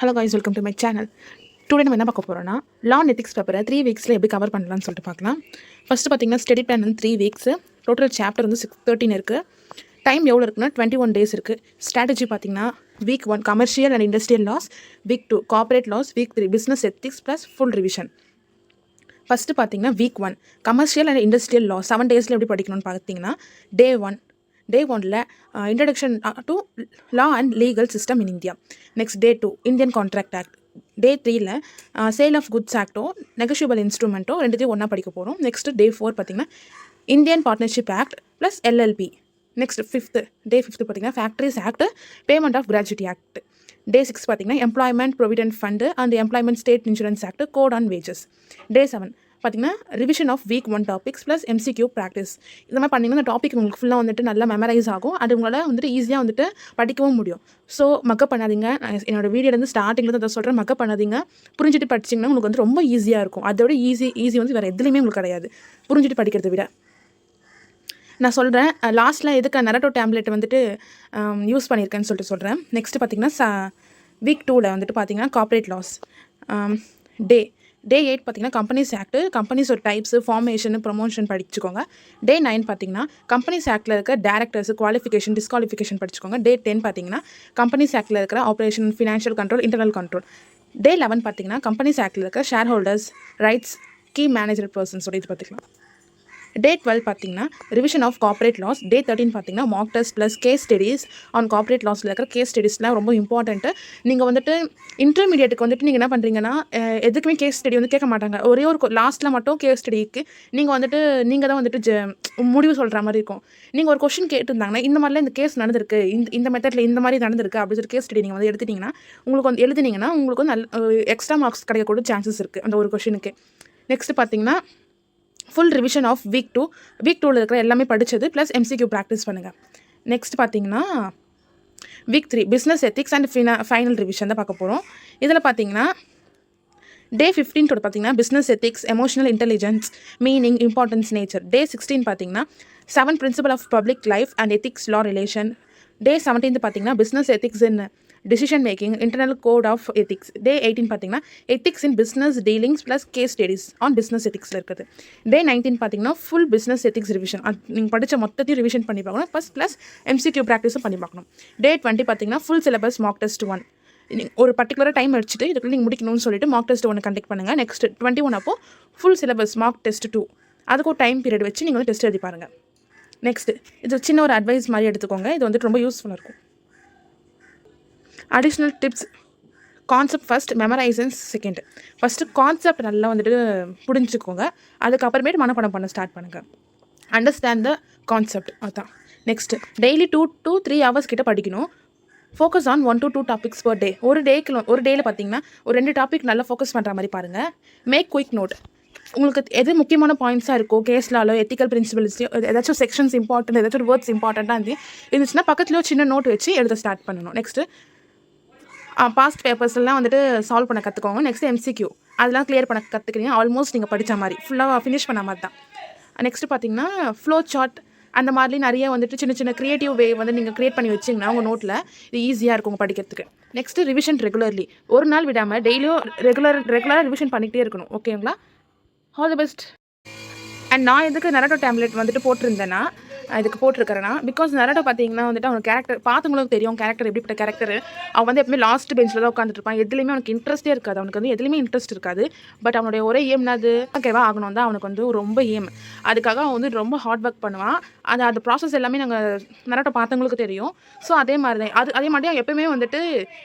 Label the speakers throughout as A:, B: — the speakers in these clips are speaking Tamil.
A: Hello guys, welcome to my channel. Today நம்ம என்ன பார்க்க போகிறோம்னா லா அண்ட் எத்திக்ஸ் பேப்பரை 3 வீக்ஸில் எப்படி கவர் பண்ணலாம்னு சொல்லிட்டு பார்க்கலாம். ஃபஸ்ட்டு பார்த்தீங்கன்னா ஸ்டடி பிளான் வந்து 3 வீக்ஸு, டோட்டல் சாப்டர் வந்து 13 இருக்குது. டைம் எவ்வளோ இருக்குன்னா 21 டேஸ் இருக்குது. ஸ்ட்ராட்டஜி பார்த்தீங்கன்னா week 1 commercial and industrial laws, week 2 corporate laws, week 3 business ethics plus full revision. First பார்த்தீங்கன்னா week 1 commercial and industrial law 7 டேஸில் எப்படி படிக்கணும்னு பார்த்தீங்கன்னா டே 1ல introduction to law and legal system in India. Next day 2 Indian Contract Act. Day 3ல சேல் ஆஃப் குட்ஸ் ஆக்டோ நெகோஷியபிள் இன்ஸ்ட்ருமெண்ட்டோ ரெண்டுத்தையும் ஒன்றா படிக்க போகிறோம். நெக்ஸ்ட் டே 4 பார்த்தீங்கன்னா Indian partnership act plus LLP. Next day 5 பார்த்தீங்கன்னா factories act, payment of gratuity act. Day 6 பார்த்தீங்கன்னா employment provident fund and employment state insurance act, code on wages. Day 7 பார்த்தீங்கன்னா revision of week 1 topics plus MCQ practice. இந்த மாதிரி பண்ணிங்கன்னா அந்த டாபிக் உங்களுக்கு ஃபுல்லாக வந்துட்டு நல்லா மெமரைஸ் ஆகும். அது உங்களால் வந்துட்டு ஈஸியாக வந்துட்டு படிக்கவும் முடியும். ஸோ மக்கப் பண்ணாதீங்க. என்னோடய வீடியோலேருந்து ஸ்டார்டிங்கில் தான் அதை சொல்கிறேன், மக்கப் பண்ணாதீங்க. புரிஞ்சுட்டு படிச்சிங்கன்னா உங்களுக்கு வந்து ரொம்ப ஈஸியாக இருக்கும். அதோட ஈஸி வந்து வேறு எதுலேயுமே உங்களுக்கு கிடையாது புரிஞ்சுட்டு படிக்கிறத விட. நான் சொல்கிறேன் லாஸ்ட்டில் எதுக்கு நரட்டோ டேப்லெட் வந்துட்டு யூஸ் பண்ணியிருக்கேன்னு சொல்லிட்டு சொல்கிறேன். நெக்ஸ்ட்டு பார்த்தீங்கன்னா வீக் 2ல் வந்துட்டு பார்த்தீங்கன்னா கார்பரேட் லாஸ். டே 8 பார்த்தீங்கன்னா கம்பெனிஸ் ஆக்ட், கம்பெனிஸோட டைப்ஸு, ஃபார்மேஷன், ப்ரொமோஷன் படிச்சுக்கோங்க. டே 9 பார்த்தீங்கன்னா கம்பெனிஸ் ஆக்டில் இருக்க டேரக்டர்ஸ் குவாலிஃபிகேஷன் டிஸ்குவாலிஃபிகேஷன் படிச்சுக்கோங்க. டே 10 பார்த்தீங்கன்னா கம்பெனிஸ் ஆக்டில் இருக்கிற operation, financial control, internal control. Day 11 பார்த்தீங்கன்னா கம்பெனிஸ் ஆக்டில் இருக்க shareholders rights, key manager பர்சன்ஸோட இது பார்த்துக்கலாம். டே 12 பார்த்தீங்கன்னா revision of corporate laws. Day 13 பார்த்தீங்கன்னா mock test plus case studies on corporate லாஸில் இருக்கிற கேஸ் ஸ்டடீஸ்லாம் ரொம்ப இம்பார்ட்டன்ட்டு. நீங்கள் வந்துட்டு இன்டர்மீடியேட்டுக்கு வந்துட்டு நீங்கள் என்ன பண்ணுறீங்கன்னா எதுக்குமே கேஸ் ஸ்டடி வந்து கேட்க மாட்டாங்க. ஒரே ஒரு லாஸ்ட்டில் மட்டும் கேஸ் ஸ்டடிக்கு நீங்கள் தான் வந்துட்டு முடிவு சொல்கிற மாதிரி இருக்கும். நீங்கள் ஒரு கொஷின் கேட்டுருந்தாங்கன்னா இந்த மாதிரிலாம் இந்த கேஸ் நடந்திருக்கு, இந்த மெத்தடில் இந்த மாதிரி நடந்திருக்கு அப்படின்னு சொல்லி கேஸ் ஸ்டடி நீங்கள் வந்து எடுத்துட்டிங்கன்னா உங்களுக்கு வந்து உங்களுக்கு வந்து எக்ஸ்ட்ரா மார்க்ஸ் கிடைக்கக்கூடிய சான்சஸ் இருக்குது அந்த ஒரு கொஷினுக்கு. நெக்ஸ்ட்டு பார்த்தீங்கன்னா ஃபுல் ரிவிஷன் ஆஃப் வீக் 2ல் இருக்கிற எல்லாமே படித்தது ப்ளஸ் MCQ ப்ராக்டிஸ் பண்ணுங்கள். நெக்ஸ்ட் பார்த்தீங்கன்னா week 3 business ethics and final revision தான் பார்க்க போகிறோம். இதில் பார்த்தீங்கன்னா டே 15 பார்த்தீங்கன்னா business ethics, emotional intelligence, meaning, importance, nature. Day 16 பார்த்தீங்கன்னா 7 principle of public life and ethics law relation. Day 17 பார்த்தீங்கன்னா business ethics in decision making, internal code of ethics. Day 18 பார்த்தீங்கன்னா ethics in business dealings plus case studies on business எத்திக்ஸில் இருக்குது. டே 19 பார்த்தீங்கன்னா ஃபுல் பிஸ்னஸ் எத்திக்ஸ் ரிவிஷன். நீங்கள் படித்த மொத்தத்தையும் ரிவிஷன் பண்ணி பார்க்கணும், ப்ளஸ் MCQ ப்ராக்டிஸும் பண்ணி பார்க்கணும். டே 20 பார்த்தீங்கன்னா ஃபுல் சிலபஸ் மாக் டெஸ்ட் 1. ஒரு பர்டிகுலராக டைம் எடுத்துட்டு இதுக்குள்ளே நீங்கள் முடிக்கணும்னு சொல்லிட்டு மாக் டெஸ்ட் 1 கண்டக்ட் பண்ணுங்கள். நெக்ஸ்ட் 21 அப்போ ஃபுல் சிலபஸ் மாக் டெஸ்ட் 2. அதுக்கு ஒரு டைம் பீரியட் வச்சு நீங்கள் வந்து டெஸ்ட் எழுதி பாருங்கள். நெக்ஸ்ட் இது சின்ன ஒரு அட்வைஸ் மாதிரி எடுத்துக்கோங்க, இது வந்துட்டு ரொம்ப யூஸ்ஃபுல்லாக இருக்கும். Additional tips. Concept first, memorisations second. First concept நல்லா வந்துட்டு புரிஞ்சுக்கோங்க, அதுக்கப்புறமேட்டு மனப்பாடம் பண்ண ஸ்டார்ட் பண்ணுங்கள். அண்டர்ஸ்டாண்ட் த கான்செப்ட், அதுதான். நெக்ஸ்ட் டெய்லி 2 to 3 ஹவர்ஸ் கிட்ட படிக்கணும். Focus on 1 to 2 topics per day. ஒரு டேயில் பார்த்தீங்கன்னா ஒரு 2 டாபிக் நல்லா ஃபோக்கஸ் பண்ணுற மாதிரி பாருங்கள். Make quick note. உங்களுக்கு எது முக்கியமான பாயிண்ட்ஸாக இருக்கோ, கேஸ்லாலோ எத்திக்கல் பிரின்சிபல்ஸ்லையோ ஏதாச்சும் செக்ஷன்ஸ் இம்பார்ட்டன்ட், ஏதாச்சும் ஒரு வேர்ட்ஸ் இம்பார்ட்டண்ட்டாக இருந்துச்சுன்னா பக்கத்துலேயோ சின்ன நோட் வச்சு எழுத ஸ்டார்ட் பண்ணணும். நெக்ஸ்ட்டு பாஸ்ட் பேப்பர்ஸ்லாம் வந்துட்டு சால்வ் பண்ண கற்றுக்கோங்க. நெக்ஸ்ட் MCQ அதெல்லாம் கிளியர் பண்ண கற்றுக்கிறீங்க. ஆல்மோஸ்ட் நீங்கள் படித்த மாதிரி ஃபுல்லாக ஃபினிஷ் பண்ண மாதிரி தான். நெக்ஸ்ட்டு பார்த்தீங்கன்னா ஃப்ளோ சார்ட் அந்த மாதிரி நிறைய வந்துட்டு சின்ன க்ரியேட்டிவ் வே வந்து நீங்கள் க்ரியேட் பண்ணி வச்சிங்கன்னா உங்கள் நோட்டில் இது ஈஸியாக இருக்கும் படிக்கிறதுக்கு. நெக்ஸ்ட்டு ரிவிஷன் ரெகுலர்லி, ஒரு நாள் விடாமல் டெய்லியும் ரெகுலராக ரிவிஷன் பண்ணிகிட்டே இருக்கணும். ஓகேங்களா? All the best. அண்ட் நான் எதுக்கு நரட்டோ டேப்லெட் வந்துட்டு போட்டிருந்தேன்னா இதுக்கு போட்டிருக்கிறேன்னா பிகாஸ் நரட்டோ பார்த்தீங்கன்னா வந்துட்டு அவனுக்கு கேரக்டர் பார்த்தவங்களுக்கு தெரியும், கேரக்டர் எப்படிப்பட்ட கேரக்டர். அவன் வந்து எப்பவுமே லாஸ்ட் பெஞ்சில் தான் உட்காந்துருப்பான். எதுலேயுமே அவனுக்கு இன்ட்ரெஸ்ட்டே இருக்காது, அவனுக்கு வந்து எதுலேயுமே இன்ட்ரெஸ்ட் இருக்காது. பட் அவனுடைய ஒரே ஏம்னா அது ஓகேவா ஆகணும் தான் அவனுக்கு வந்து ரொம்ப ஏம். அதுக்காக அவன் வந்து ரொம்ப ஹார்ட் ஒர்க் பண்ணுவான். அந்த ப்ராசஸ் எல்லாமே நாங்கள் நரட்டோ பார்த்தவங்களுக்கு தெரியும். ஸோ அதே மாதிரி தான் அதே மாதிரி அவன் எப்பவுமே வந்துட்டு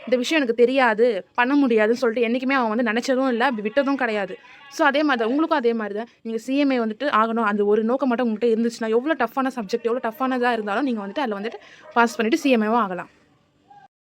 A: இந்த விஷயம் எனக்கு தெரியாது, பண்ண முடியாதுன்னு சொல்லிட்டு என்றைக்குமே அவன் வந்து நினச்சதும் இல்லை, அப்படி விட்டதும் கிடையாது. ஸோ அதே மாதிரி தான் உங்களுக்கும் அதே மாதிரி தான் நீங்கள் CMA வந்துட்டு ஆகணும் அந்த ஒரு நோக்கம் மட்டும் உங்கள்கிட்ட இருந்துச்சுன்னா எவ்வளோ டஃப்பான சப்ஜெக்ட் எவ்வளோ டஃப்பானதாக இருந்தாலும் நீங்கள் வந்துட்டு அதில் வந்துட்டு பாஸ் பண்ணிவிட்டு CMAவும் ஆகலாம்.